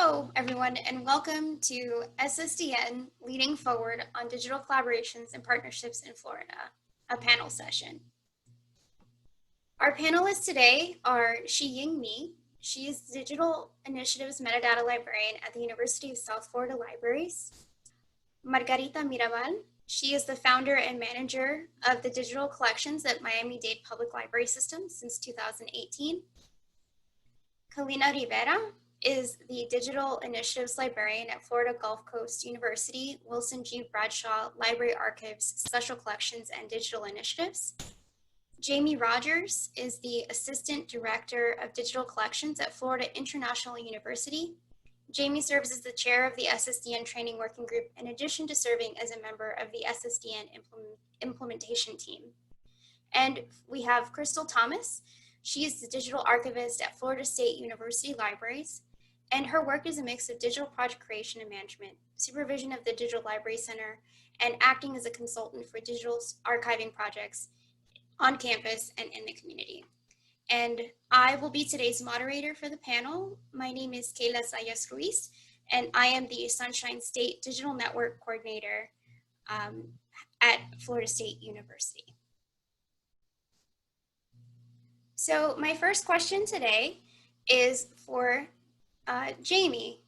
Hello, everyone, and welcome to SSDN Leading Forward on Digital Collaborations and Partnerships in Florida, a panel session. Our panelists today are Xiying Mi. She is Digital Initiatives Metadata Librarian at the University of South Florida Libraries. Margarita Mirabal. She is the founder and manager of the digital collections at Miami-Dade Public Library System since 2018. Kaleena Rivera is the Digital Initiatives Librarian at Florida Gulf Coast University, Wilson G. Bradshaw Library Archives, Special Collections and Digital Initiatives. Jamie Rogers is the Assistant Director of Digital Collections at Florida International University. Jamie serves as the chair of the SSDN Training Working Group, in addition to serving as a member of the SSDN implementation team. And we have Crystal Thomas. She is the digital archivist at Florida State University Libraries, and her work is a mix of digital project creation and management, supervision of the Digital Library Center, and acting as a consultant for digital archiving projects on campus and in the community. And I will be today's moderator for the panel. My name is Kayla Sayas Ruiz, and I am the Sunshine State Digital Network Coordinator at Florida State University. So my first question today is for Jamie.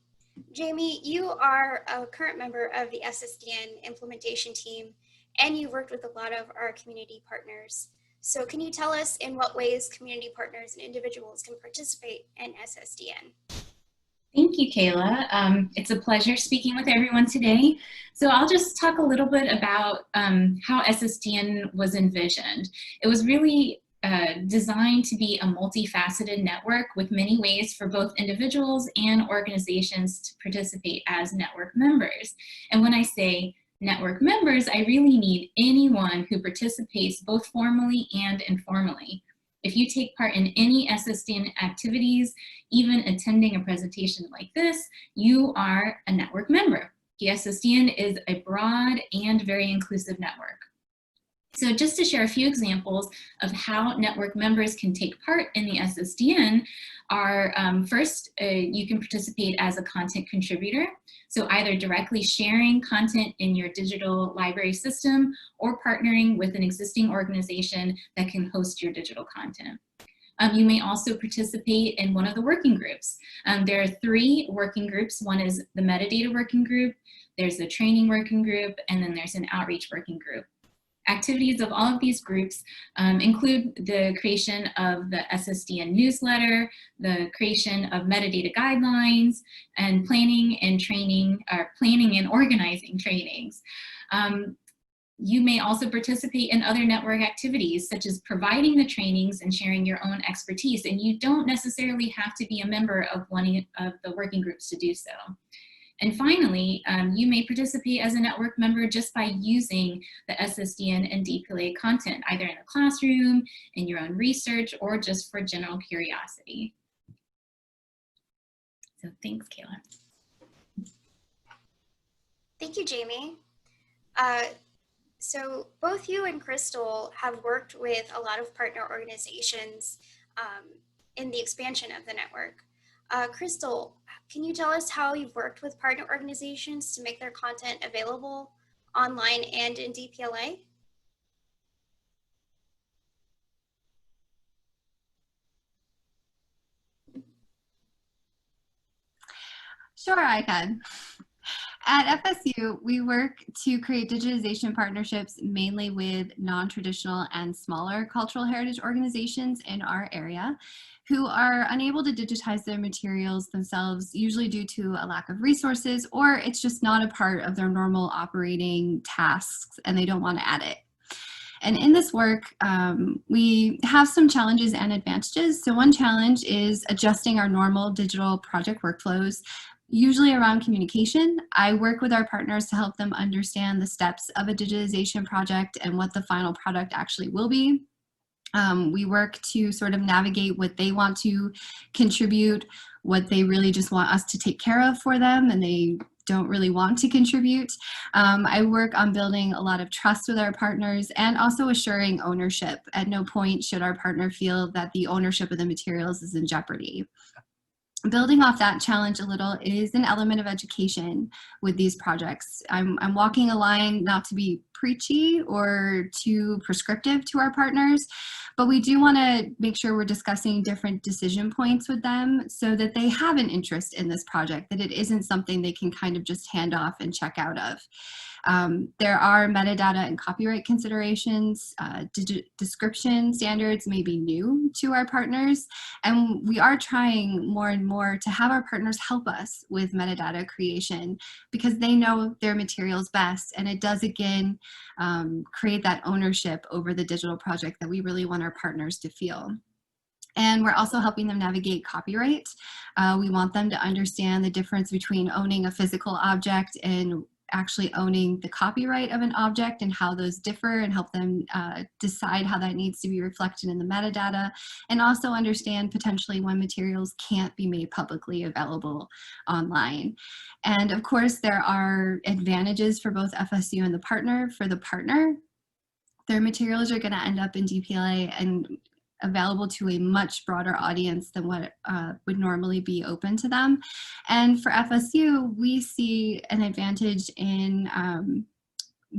Jamie, you are a current member of the SSDN implementation team, and you've worked with a lot of our community partners. So can you tell us in what ways community partners and individuals can participate in SSDN? Thank you, Kayla. It's a pleasure speaking with everyone today. So I'll just talk a little bit about how SSDN was envisioned. It was really designed to be a multifaceted network with many ways for both individuals and organizations to participate as network members. And when I say network members, I really need anyone who participates both formally and informally. If you take part in any SSDN activities, even attending a presentation like this, you are a network member. The SSDN is a broad and very inclusive network. So just to share a few examples of how network members can take part in the SSDN are, first, you can participate as a content contributor. So either directly sharing content in your digital library system or partnering with an existing organization that can host your digital content. You may also participate in one of the working groups. There are 3 working groups. One is the metadata working group, there's the training working group, and then there's an outreach working group. Activities of all of these groups include the creation of the SSDN newsletter, the creation of metadata guidelines, and planning and organizing trainings. You may also participate in other network activities, such as providing the trainings and sharing your own expertise, and you don't necessarily have to be a member of one of the working groups to do so. And finally, you may participate as a network member just by using the SSDN and DPLA content, either in a classroom, in your own research, or just for general curiosity. So thanks, Kayla. Thank you, Jamie. So both you and Crystal have worked with a lot of partner organizations in the expansion of the network. Crystal, can you tell us how you've worked with partner organizations to make their content available online and in DPLA? Sure, I can. At FSU, we work to create digitization partnerships mainly with non-traditional and smaller cultural heritage organizations in our area who are unable to digitize their materials themselves, usually due to a lack of resources, or it's just not a part of their normal operating tasks and they don't want to add it. And in this work, we have some challenges and advantages. So one challenge is adjusting our normal digital project workflows, usually around communication. I work with our partners to help them understand the steps of a digitization project and what the final product actually will be. We work to sort of navigate what they want to contribute, what they really just want us to take care of for them, and they don't really want to contribute. I work on building a lot of trust with our partners and also assuring ownership. At no point should our partner feel that the ownership of the materials is in jeopardy. building off that challenge a little is an element of education with these projects. I'm walking a line not to be preachy or too prescriptive to our partners, but we do want to make sure we're discussing different decision points with them so that they have an interest in this project, that it isn't something they can kind of just hand off and check out of. There are metadata and copyright considerations. Description standards may be new to our partners, and we are trying more and more to have our partners help us with metadata creation because they know their materials best, and it does again create that ownership over the digital project that we really want our partners to feel. And we're also helping them navigate copyright. We want them to understand the difference between owning a physical object and actually owning the copyright of an object and how those differ, and help them decide how that needs to be reflected in the metadata, and also understand potentially when materials can't be made publicly available online. And of course, there are advantages for both FSU and the partner. For the partner, their materials are going to end up in DPLA and available to a much broader audience than what would normally be open to them. And for FSU, we see an advantage in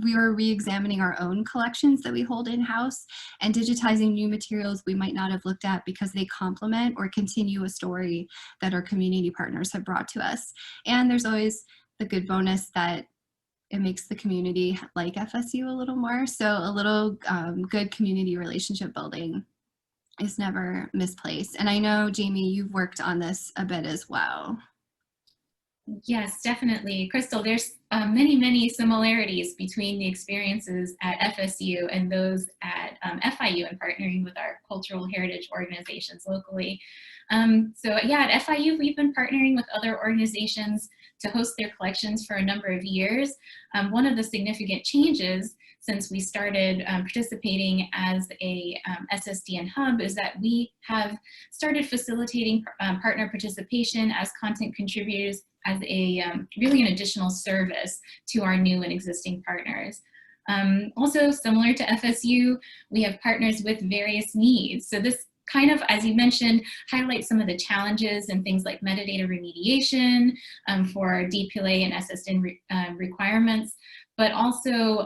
we are re-examining our own collections that we hold in-house and digitizing new materials we might not have looked at because they complement or continue a story that our community partners have brought to us. And there's always the good bonus that it makes the community like FSU a little more. So a little good community relationship building is never misplaced. And I know, Jamie, you've worked on this a bit as well. Yes, definitely. Crystal, there's many, many similarities between the experiences at FSU and those at FIU and partnering with our cultural heritage organizations locally. So yeah, at FIU, we've been partnering with other organizations to host their collections for a number of years. One of the significant changes since we started participating as a SSDN hub is that we have started facilitating partner participation as content contributors as a really an additional service to our new and existing partners. Also similar to FSU, we have partners with various needs. So this kind of, as you mentioned, highlights some of the challenges and things like metadata remediation for DPLA and SSDN requirements, but also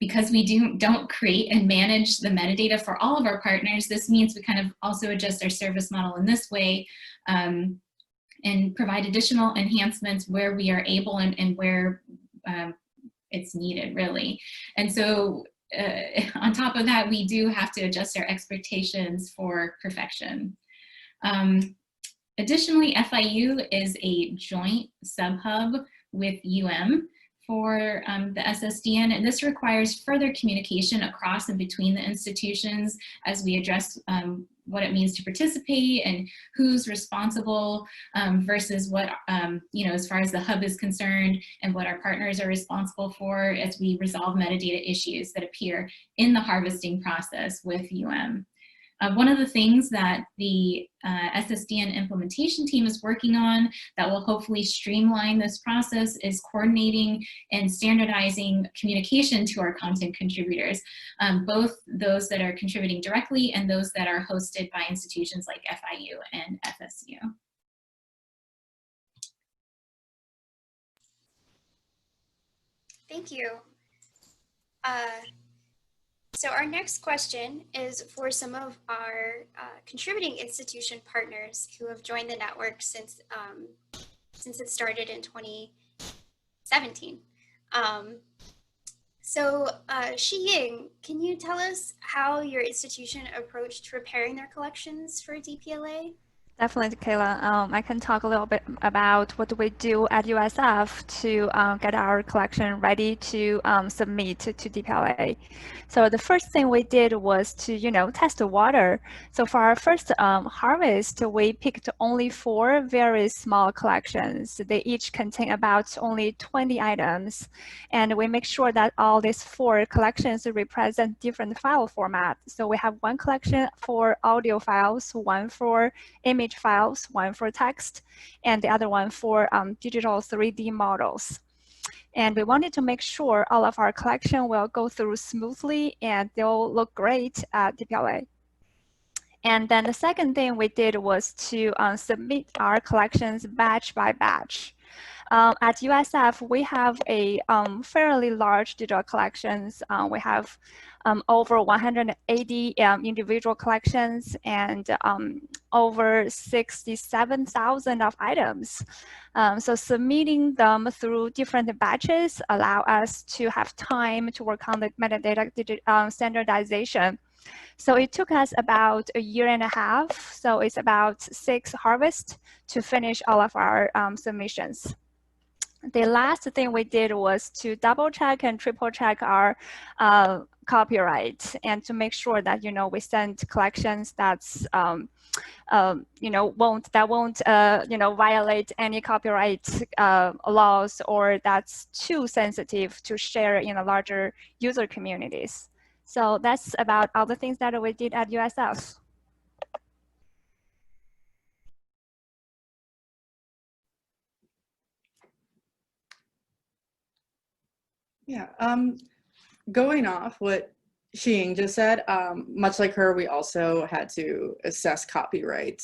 because we don't create and manage the metadata for all of our partners, this means we kind of also adjust our service model in this way and provide additional enhancements where we are able and where it's needed, really. And so on top of that, we do have to adjust our expectations for perfection. Additionally, FIU is a joint sub-hub with for the SSDN, and this requires further communication across and between the institutions as we address what it means to participate and who's responsible versus what, as far as the hub is concerned and what our partners are responsible for as we resolve metadata issues that appear in the harvesting process with One of the things that the SSDN implementation team is working on that will hopefully streamline this process is coordinating and standardizing communication to our content contributors, both those that are contributing directly and those that are hosted by institutions like FIU and FSU. Thank you. So our next question is for some of our contributing institution partners who have joined the network since it started in 2017. Xiying, can you tell us how your institution approached preparing their collections for DPLA? Definitely, Kayla. I can talk a little bit about what we do at USF to get our collection ready to submit to DPLA. So the first thing we did was to, test the water. So for our first harvest, we picked only 4 very small collections. They each contain about only 20 items. And we make sure that all these 4 collections represent different file formats. So we have one collection for audio files, one for image files, one for text, and the other one for digital 3D models. And we wanted to make sure all of our collection will go through smoothly and they'll look great at DPLA. And then the second thing we did was to submit our collections batch by batch. At USF, we have a fairly large digital collections. We have over 180 individual collections and over 67,000 of items. So submitting them through different batches allow us to have time to work on the metadata standardization. So it took us about a year and a half. So it's about 6 harvests to finish all of our submissions. The last thing we did was to double check and triple check our copyright and to make sure that we send collections that's won't violate any copyright laws or that's too sensitive to share in a larger user communities. So that's about all the things that we did at USF. Yeah, going off what Xiying just said, much like her, we also had to assess copyright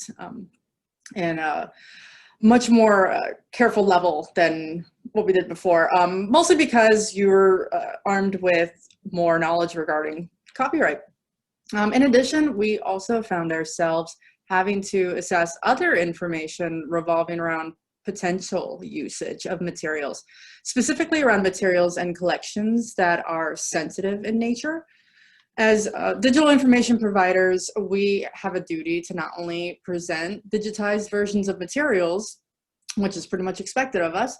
in a much more careful level than what we did before, mostly because you're armed with more knowledge regarding copyright. In addition, we also found ourselves having to assess other information revolving around potential usage of materials, specifically around materials and collections that are sensitive in nature. As digital information providers, we have a duty to not only present digitized versions of materials, which is pretty much expected of us,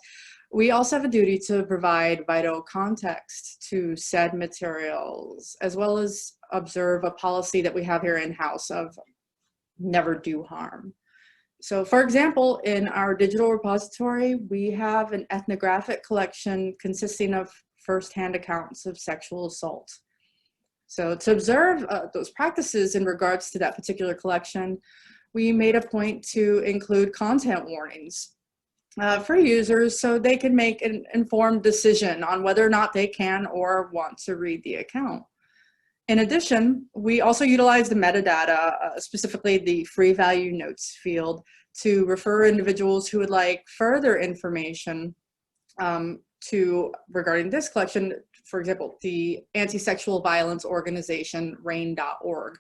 we also have a duty to provide vital context to said materials, as well as observe a policy that we have here in-house of never do harm. So for example, in our digital repository, we have an ethnographic collection consisting of firsthand accounts of sexual assault. So to observe those practices in regards to that particular collection, we made a point to include content warnings for users so they can make an informed decision on whether or not they can or want to read the account. In addition, we also utilize the metadata, specifically the free value notes field, to refer individuals who would like further information regarding this collection, for example, the anti-sexual violence organization RAIN.org.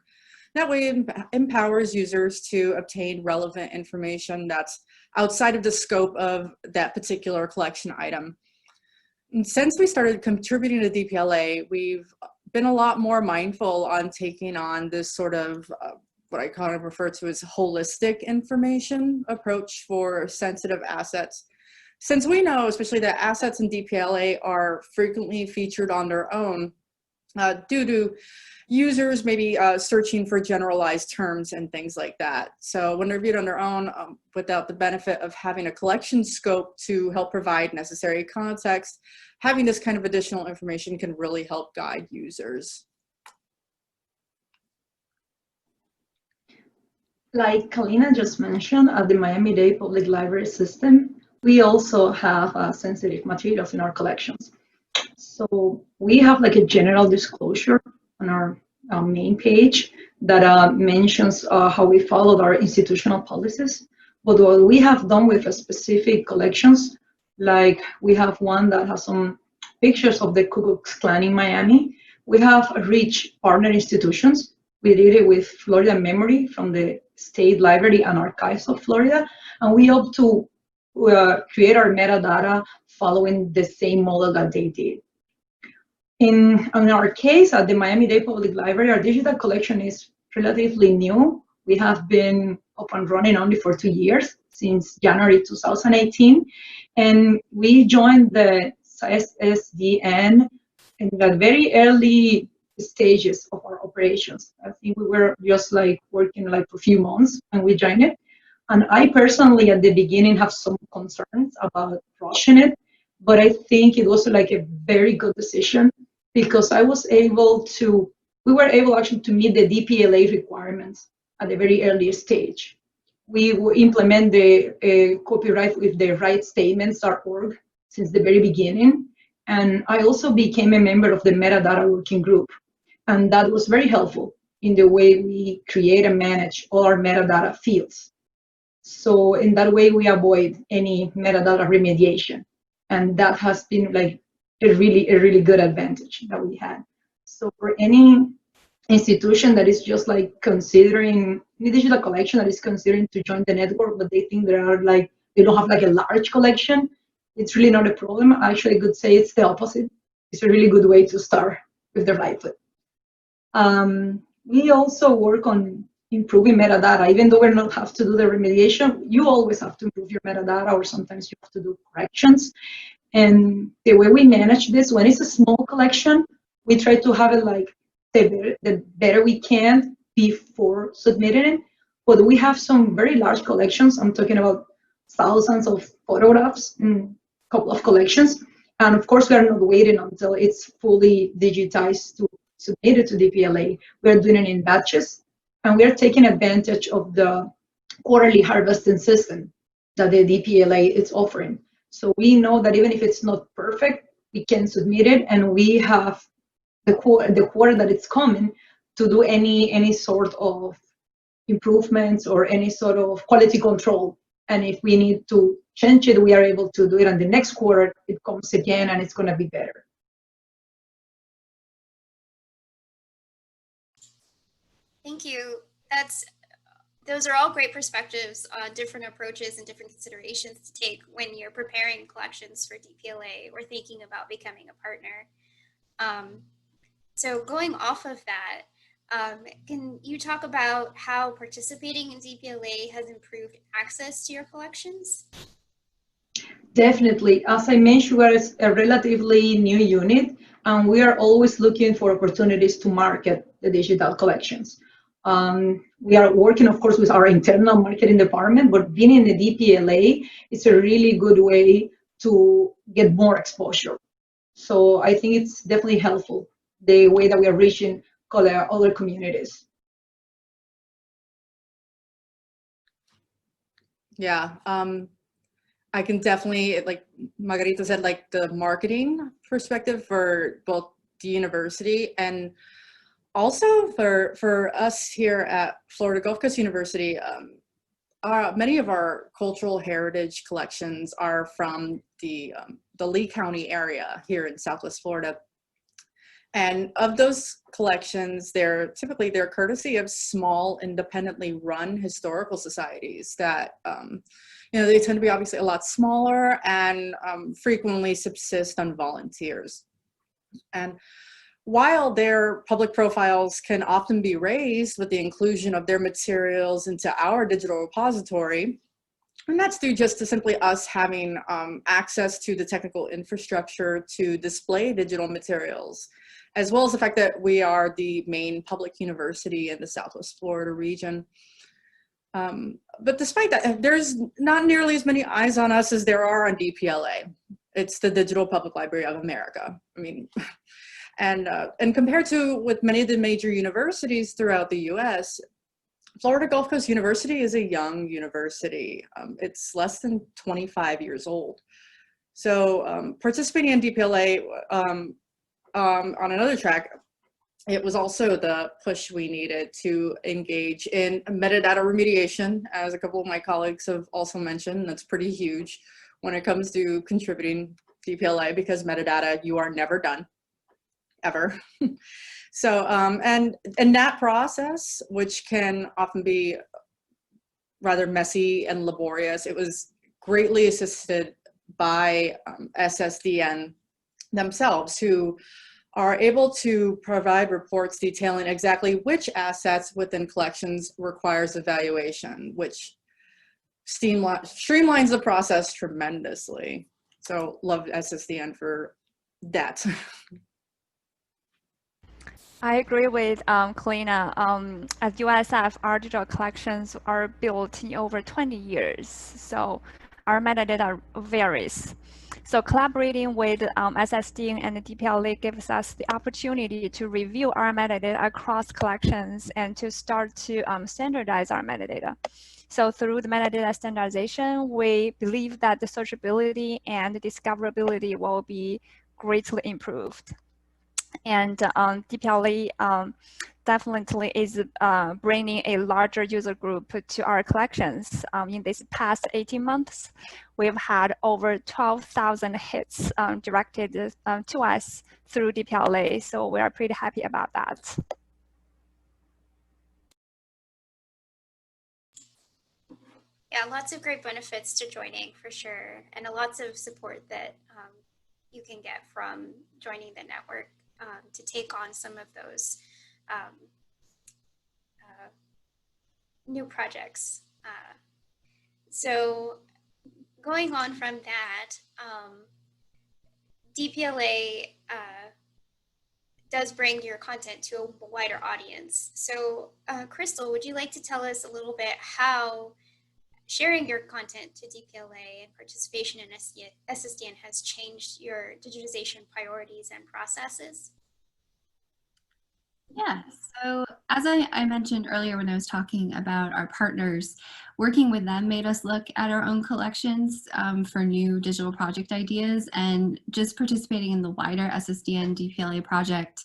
That way it empowers users to obtain relevant information that's outside of the scope of that particular collection item. And since we started contributing to DPLA, we've been a lot more mindful on taking on this sort of what I kind of refer to as holistic information approach for sensitive assets. Since we know, especially that assets in DPLA are frequently featured on their own due to users maybe searching for generalized terms and things like that. So when they're viewed on their own without the benefit of having a collection scope to help provide necessary context, having this kind of additional information can really help guide users. Like Kaleena just mentioned, at the Miami-Dade Public Library System, we also have sensitive materials in our collections. So we have like a general disclosure on our main page that mentions how we followed our institutional policies. But what we have done with specific collections, like we have one that has some pictures of the Ku Klux Klan in Miami. We have reached partner institutions. We did it with Florida Memory from the State Library and Archives of Florida, and we hope to create our metadata following the same model that they did. In our case, at the Miami-Dade Public Library, our digital collection is relatively new. We have been up and running only for 2 years, since January 2018, and we joined the SSDN in the very early stages of our operations. I think we were just like working like for a few months and we joined it. And I personally at the beginning have some concerns about rushing it, but I think it was like a very good decision because we were able actually to meet the DPLA requirements at the very early stage. We implement the copyright with the right statements.org since the very beginning. And I also became a member of the metadata working group. And that was very helpful in the way we create and manage all our metadata fields. So in that way, we avoid any metadata remediation. And that has been like a really good advantage that we had. So for any institution that is just like considering any digital collection that is considering to join the network, but they think they don't have like a large collection, it's really not a problem. Actually, I could say it's the opposite. It's a really good way to start with the right foot. We also work on improving metadata. Even though we don't have to do the remediation, you always have to improve your metadata, or sometimes you have to do corrections. And the way we manage this, when it's a small collection, we try to have it like the better we can before submitting it. But we have some very large collections. I'm talking about thousands of photographs in a couple of collections. And of course, we are not waiting until it's fully digitized to submit it to DPLA. We are doing it in batches, and we are taking advantage of the quarterly harvesting system that the DPLA is offering. So we know that even if it's not perfect, we can submit it, and we have the quarter that it's coming to do any sort of improvements or any sort of quality control. And if we need to change it, we are able to do it. And the next quarter, it comes again, and it's going to be better. Thank you. Those are all great perspectives on different approaches and different considerations to take when you're preparing collections for DPLA or thinking about becoming a partner. So going off of that, can you talk about how participating in DPLA has improved access to your collections? Definitely. As I mentioned, we're a relatively new unit, and we are always looking for opportunities to market the digital collections. We are working, of course, with our internal marketing department, but being in the DPLA is a really good way to get more exposure. So I think it's definitely helpful, the way that we are reaching other communities. Yeah, I can definitely, like Margarita said, like the marketing perspective for both the university and also for us here at Florida Gulf Coast University. Many of our cultural heritage collections are from the Lee County area here in Southwest Florida. And of those collections, they're courtesy of small, independently run historical societies that, they tend to be obviously a lot smaller and frequently subsist on volunteers. And while their public profiles can often be raised with the inclusion of their materials into our digital repository, and that's due just to simply us having access to the technical infrastructure to display digital materials, as well as the fact that we are the main public university in the Southwest Florida region. But despite that, there's not nearly as many eyes on us as there are on DPLA. It's the Digital Public Library of America. I mean, and compared to with many of the major universities throughout the US, Florida Gulf Coast University is a young university. It's less than 25 years old. So participating in DPLA on another track, it was also the push we needed to engage in metadata remediation, as a couple of my colleagues have also mentioned. That's pretty huge when it comes to contributing DPLA, because metadata, you are never done, ever. So, and that process, which can often be rather messy and laborious, it was greatly assisted by SSDN themselves, who are able to provide reports detailing exactly which assets within collections requires evaluation, which streamlines the process tremendously. So love SSDN for that. I agree with Kaleena. At USF, our digital collections are built in over 20 years, so our metadata varies. So collaborating with SSDN and the DPLA gives us the opportunity to review our metadata across collections and to start to standardize our metadata. So through the metadata standardization, we believe that the searchability and the discoverability will be greatly improved. And DPLA definitely is bringing a larger user group to our collections. In this past 18 months, we've had over 12,000 hits directed to us through DPLA, so we are pretty happy about that. Yeah, lots of great benefits to joining for sure, and lots of support that you can get from joining the network to take on some of those new projects. So going on from that, DPLA does bring your content to a wider audience. So Crystal, would you like to tell us a little bit how sharing your content to DPLA and participation in SSDN has changed your digitization priorities and processes? Yeah, so as I mentioned earlier when I was talking about our partners, working with them made us look at our own collections for new digital project ideas, and just participating in the wider SSDN DPLA project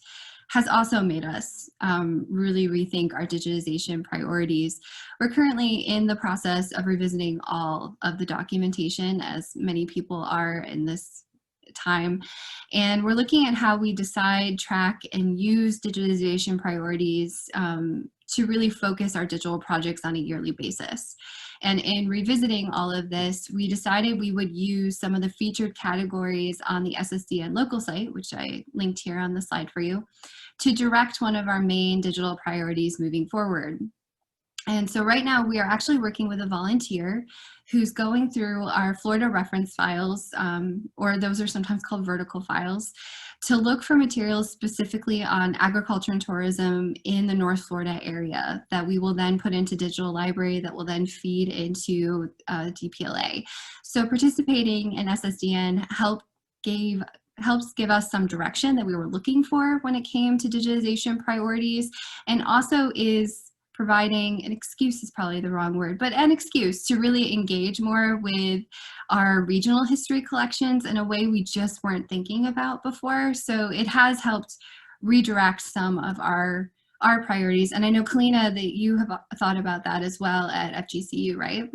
has also made us really rethink our digitization priorities. We're currently in the process of revisiting all of the documentation, as many people are in this time. And we're looking at how we decide, track, and use digitization priorities to really focus our digital projects on a yearly basis. And in revisiting all of this, we decided we would use some of the featured categories on the SSDN local site, which I linked here on the slide for you, to direct one of our main digital priorities moving forward. And so right now we are actually working with a volunteer who's going through our Florida reference files, or those are sometimes called vertical files, to look for materials specifically on agriculture and tourism in the North Florida area that we will then put into digital library that will then feed into DPLA. So participating in SSDN helps give us some direction that we were looking for when it came to digitization priorities, and also is providing an excuse is probably the wrong word, but an excuse to really engage more with our regional history collections in a way we just weren't thinking about before. So it has helped redirect some of our priorities. And I know, Kaleena, that you have thought about that as well at FGCU, right?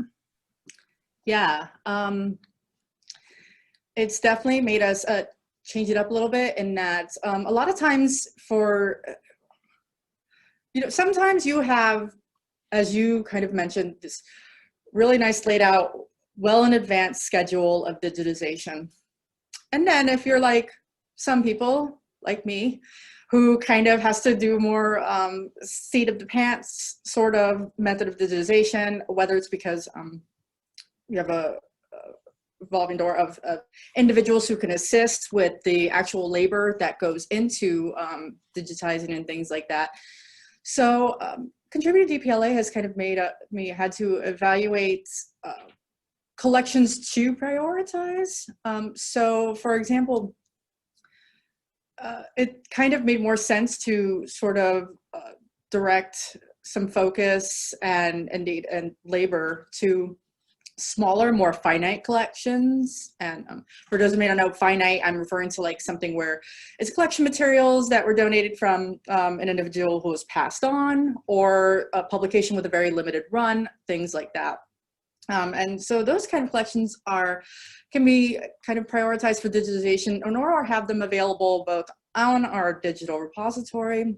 Yeah, it's definitely made us change it up a little bit in that a lot of times sometimes you have, as you kind of mentioned, this really nice laid out, well in advance schedule of digitization. And then if you're like some people, like me, who kind of has to do more seat of the pants sort of method of digitization, whether it's because you have a revolving door of individuals who can assist with the actual labor that goes into digitizing and things like that. So contributing to DPLA has kind of made me had to evaluate collections to prioritize. So for example, it kind of made more sense to sort of direct some focus and labor to smaller, more finite collections. And for those who may not know, finite, I'm referring to like something where it's collection materials that were donated from an individual who was passed on, or a publication with a very limited run, things like that. And so those kind of collections can be kind of prioritized for digitization, or have them available both on our digital repository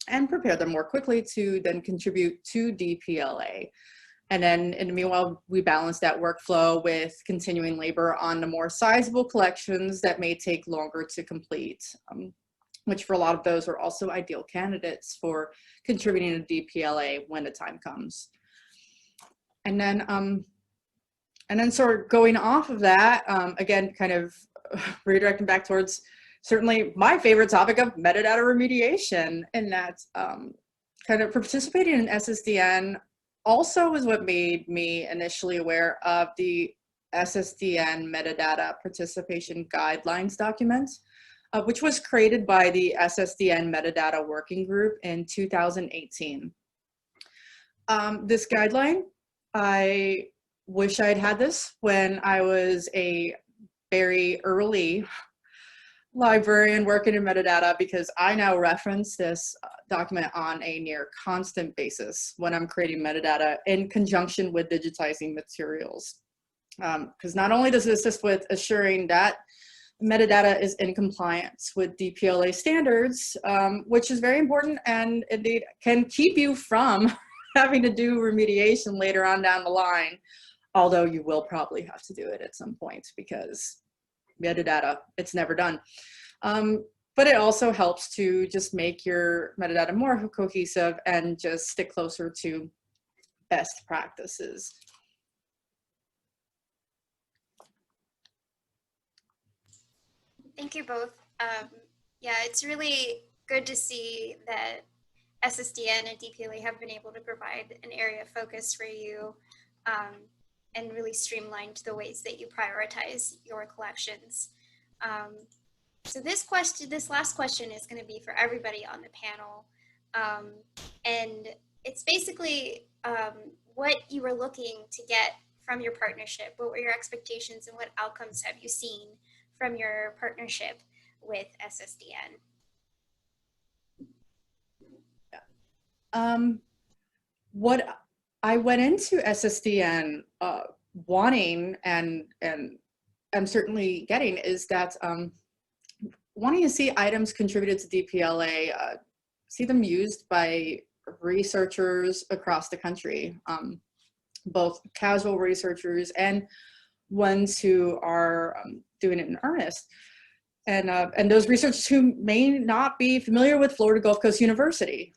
and prepare them more quickly to then contribute to DPLA. And then in the meanwhile, we balance that workflow with continuing labor on the more sizable collections that may take longer to complete, which for a lot of those are also ideal candidates for contributing to DPLA when the time comes. And then sort of going off of that, again, kind of redirecting back towards certainly my favorite topic of metadata remediation, and that's kind of participating in SSDN also is what made me initially aware of the SSDN metadata participation guidelines document, which was created by the SSDN metadata working group in 2018. This guideline, I wish I'd had this when I was a very early librarian working in metadata because I now reference this document on a near constant basis when I'm creating metadata in conjunction with digitizing materials. Because not only does it assist with assuring that metadata is in compliance with DPLA standards, which is very important and indeed can keep you from having to do remediation later on down the line, although you will probably have to do it at some point because metadata, it's never done. But it also helps to just make your metadata more cohesive and just stick closer to best practices. Thank you both. Yeah, it's really good to see that SSDN and DPLA have been able to provide an area of focus for you and really streamlined the ways that you prioritize your collections. So this last question is going to be for everybody on the panel. And it's basically what you were looking to get from your partnership. What were your expectations and what outcomes have you seen from your partnership with SSDN? What I went into SSDN wanting and I'm certainly getting is that wanting to see items contributed to DPLA, see them used by researchers across the country, both casual researchers and ones who are doing it in earnest. And those researchers who may not be familiar with Florida Gulf Coast University,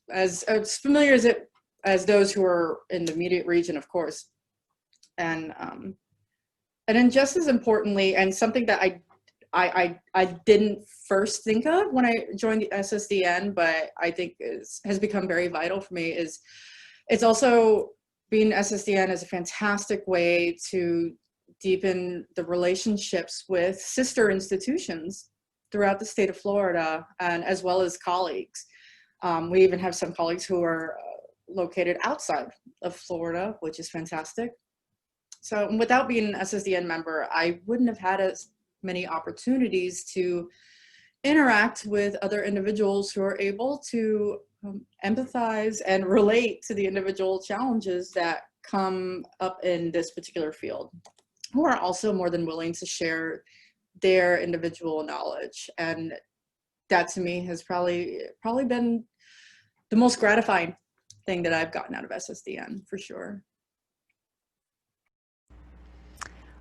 as familiar as those who are in the immediate region, of course. And then just as importantly, and something that I didn't first think of when I joined the SSDN, but I think has become very vital for me, is it's also being SSDN is a fantastic way to deepen the relationships with sister institutions throughout the state of Florida, and as well as colleagues. We even have some colleagues who are located outside of Florida, which is fantastic. So without being an SSDN member, I wouldn't have had as many opportunities to interact with other individuals who are able to empathize and relate to the individual challenges that come up in this particular field, who are also more than willing to share their individual knowledge. And that to me has probably been the most gratifying thing that I've gotten out of SSDN, for sure.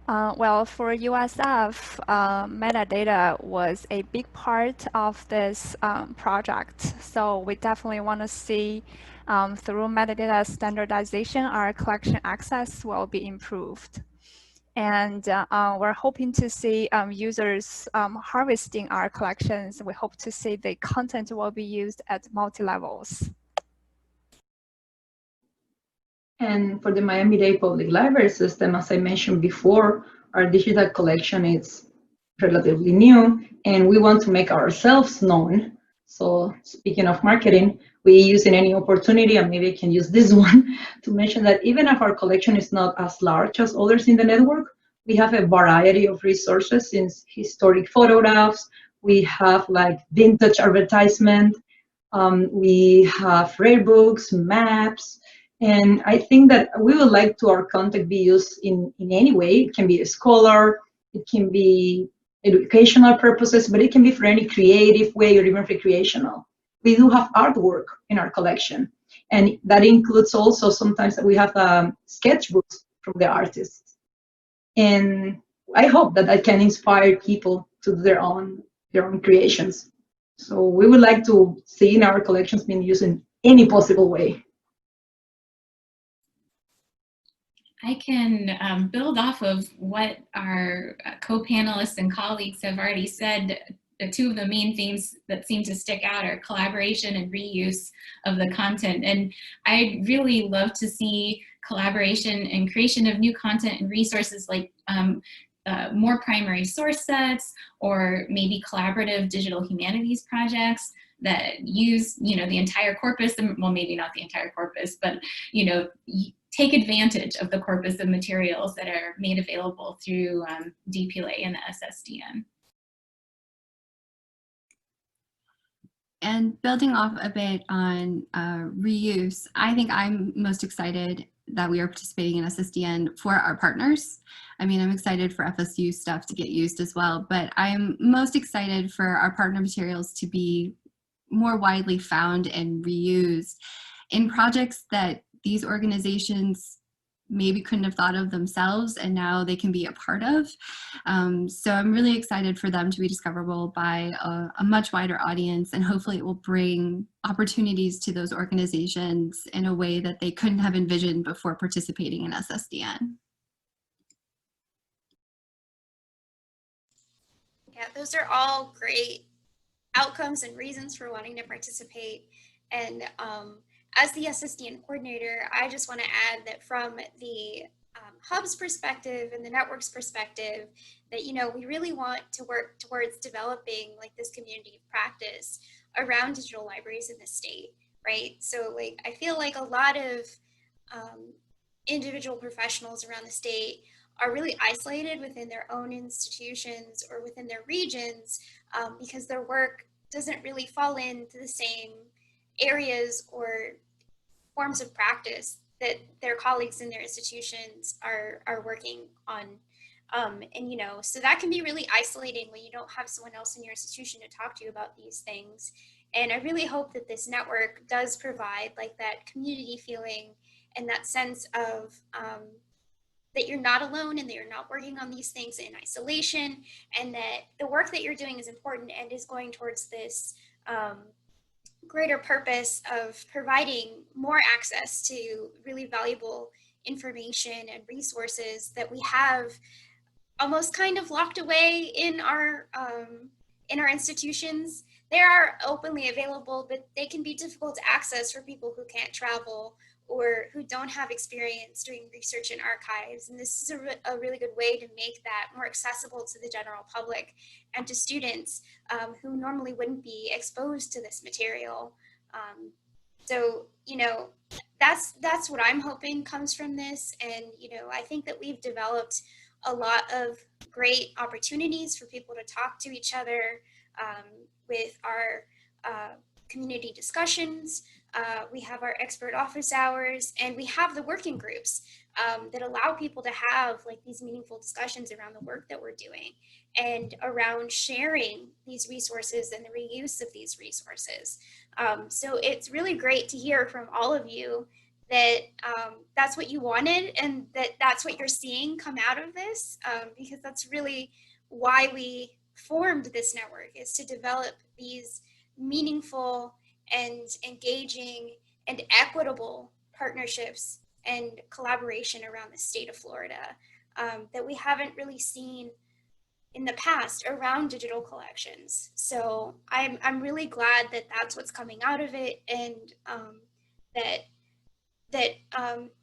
Well, for USF, metadata was a big part of this project. So we definitely want to see through metadata standardization, our collection access will be improved. And we're hoping to see users harvesting our collections. We hope to see the content will be used at multi-levels. And for the Miami-Dade Public Library System, as I mentioned before, our digital collection is relatively new, and we want to make ourselves known. So speaking of marketing, we use in any opportunity, and maybe I can use this one to mention that even if our collection is not as large as others in the network, we have a variety of resources, since historic photographs, we have like vintage advertisement, we have rare books, maps, and I think that we would like to our content be used in any way. It can be a scholar, it can be educational purposes, but it can be for any creative way or even recreational. We do have artwork in our collection, and that includes also sometimes that we have sketchbooks from the artists. And I hope that that can inspire people to do their own creations. So we would like to see in our collections being used in any possible way. I can build off of what our co-panelists and colleagues have already said. Two of the main themes that seem to stick out are collaboration and reuse of the content. And I'd really love to see collaboration and creation of new content and resources like more primary source sets, or maybe collaborative digital humanities projects that use, the entire corpus, well, maybe not the entire corpus, but, take advantage of the corpus of materials that are made available through DPLA and the SSDN. And building off a bit on reuse, I think I'm most excited that we are participating in SSDN for our partners. I mean, I'm excited for FSU stuff to get used as well, but I'm most excited for our partner materials to be more widely found and reused in projects that these organizations maybe couldn't have thought of themselves, and now they can be a part of. So I'm really excited for them to be discoverable by a much wider audience, and hopefully it will bring opportunities to those organizations in a way that they couldn't have envisioned before participating in SSDN. Yeah, those are all great outcomes and reasons for wanting to participate. And as the SSDN coordinator, I just want to add that from the hub's perspective and the network's perspective, that, you know, we really want to work towards developing like this community of practice around digital libraries in the state, right? So like, I feel like a lot of individual professionals around the state are really isolated within their own institutions or within their regions because their work doesn't really fall into the same areas or forms of practice that their colleagues in their institutions are working on. And, you know, so that can be really isolating when you don't have someone else in your institution to talk to you about these things. And I really hope that this network does provide like that community feeling and that sense of that you're not alone and that you're not working on these things in isolation, and that the work that you're doing is important and is going towards this greater purpose of providing more access to really valuable information and resources that we have almost kind of locked away in our institutions. They are openly available, but they can be difficult to access for people who can't travel or who don't have experience doing research in archives. And this is a really good way to make that more accessible to the general public and to students who normally wouldn't be exposed to this material. So, you know, that's what I'm hoping comes from this. And, you know, I think that we've developed a lot of great opportunities for people to talk to each other with our community discussions. We have our expert office hours, and we have the working groups that allow people to have like these meaningful discussions around the work that we're doing and around sharing these resources and the reuse of these resources. So it's really great to hear from all of you that that's what you wanted and that that's what you're seeing come out of this, because that's really why we formed this network, is to develop these meaningful and engaging and equitable partnerships and collaboration around the state of Florida that we haven't really seen in the past around digital collections. So I'm really glad that that's what's coming out of it, and that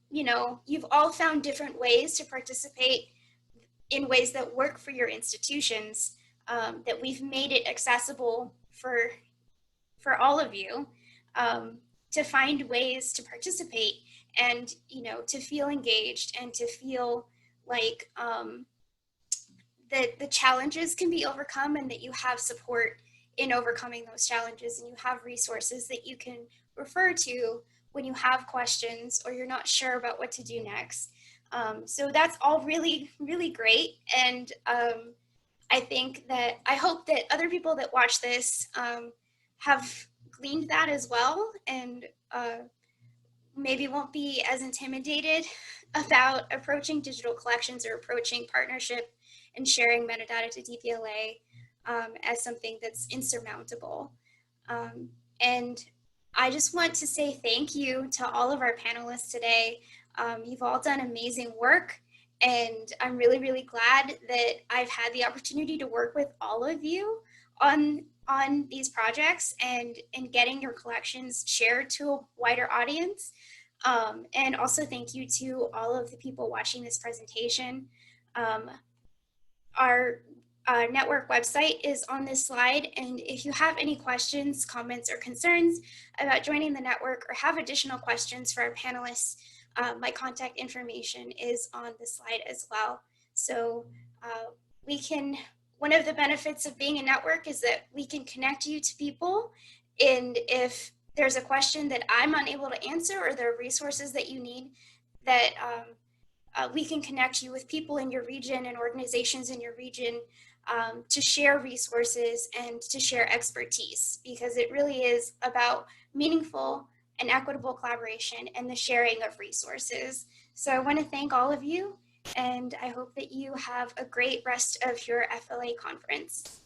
you know, you've all found different ways to participate in ways that work for your institutions, that we've made it accessible for all of you to find ways to participate and, you know, to feel engaged and to feel like that the challenges can be overcome and that you have support in overcoming those challenges, and you have resources that you can refer to when you have questions or you're not sure about what to do next. So that's all really, really great. And I hope that other people that watch this have gleaned that as well, and maybe won't be as intimidated about approaching digital collections or approaching partnership and sharing metadata to DPLA as something that's insurmountable. And I just want to say thank you to all of our panelists today. You've all done amazing work, and I'm really, really glad that I've had the opportunity to work with all of you on these projects and getting your collections shared to a wider audience. And also thank you to all of the people watching this presentation. Our network website is on this slide, and if you have any questions, comments, or concerns about joining the network or have additional questions for our panelists, my contact information is on the slide as well. So one of the benefits of being a network is that we can connect you to people And if there's a question that I'm unable to answer, or there are resources that you need, that we can connect you with people in your region and organizations in your region to share resources and to share expertise, because it really is about meaningful and equitable collaboration and the sharing of resources. So I want to thank all of you, and I hope that you have a great rest of your FLA conference.